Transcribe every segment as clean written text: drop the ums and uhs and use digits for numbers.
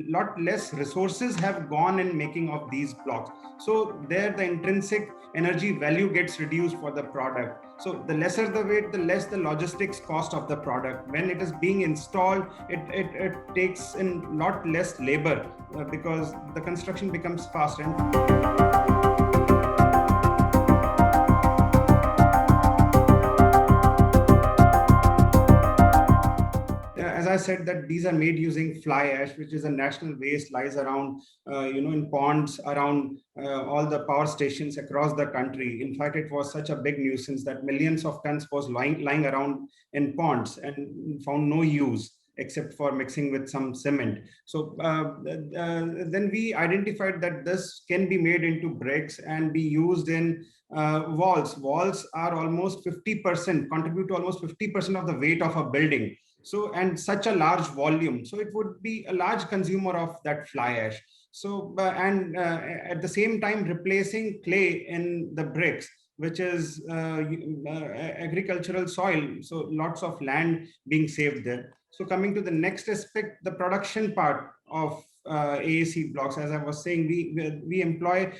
lot less resources have gone in making of these blocks. So there the intrinsic energy value gets reduced for the product. So the lesser the weight, the less the logistics cost of the product. When it is being installed, it takes in lot less labor because the construction becomes faster. As I said, that these are made using fly ash, which is a national waste, lies around, in ponds around all the power stations across the country. In fact, it was such a big nuisance that millions of tons was lying around in ponds and found no use except for mixing with some cement. So then we identified that this can be made into bricks and be used in walls. Walls are almost 50%, contribute to almost 50% of the weight of a building. So, and such a large volume, so it would be a large consumer of that fly ash. So at the same time replacing clay in the bricks, which is agricultural soil, so lots of land being saved there. So coming to the next aspect, the production part of AAC blocks, as I was saying, we employ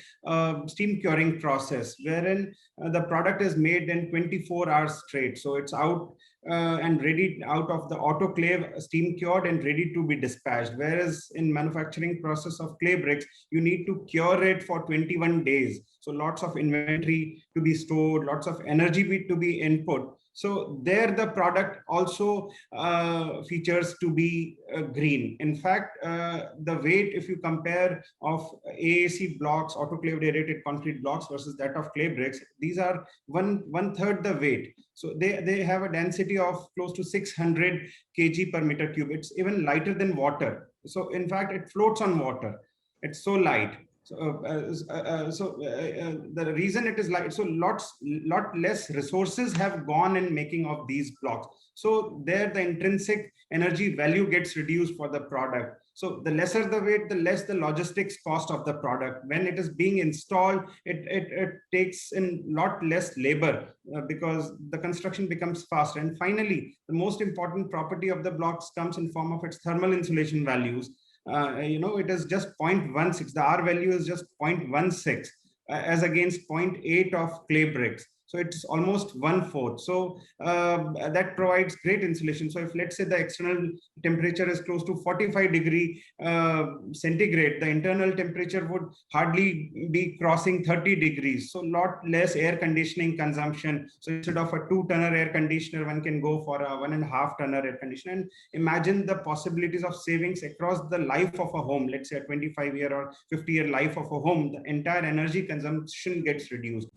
steam curing process wherein the product is made in 24 hours straight. So it's out and ready out of the autoclave, steam cured and ready to be dispatched. Whereas in manufacturing process of clay bricks, you need to cure it for 21 days. So lots of inventory to be stored, lots of energy to be input. So there the product also features to be green. In fact, the weight, if you compare of AAC blocks, autoclaved aerated concrete blocks versus that of clay bricks, these are one third the weight. So they have a density of close to 600 kg per meter cube. It's even lighter than water. So in fact, it floats on water. It's so light. The reason it is light, so lot less resources have gone in making of these blocks. So there the intrinsic energy value gets reduced for the product. So the lesser the weight, the less the logistics cost of the product. When it is being installed, it takes in lot less labor because the construction becomes faster. And finally, the most important property of the blocks comes in form of its thermal insulation values. It is just 0.16. The R value is just 0.16 as against 0.8 of clay bricks. So it's almost 1/4. So that provides great insulation. So if let's say the external temperature is close to 45 centigrade, the internal temperature would hardly be crossing 30 degrees. So lot less air conditioning consumption. So instead of a 2-tonner air conditioner, one can go for a 1.5-tonner air conditioner. And imagine the possibilities of savings across the life of a home. Let's say a 25-year or 50-year life of a home, the entire energy consumption gets reduced.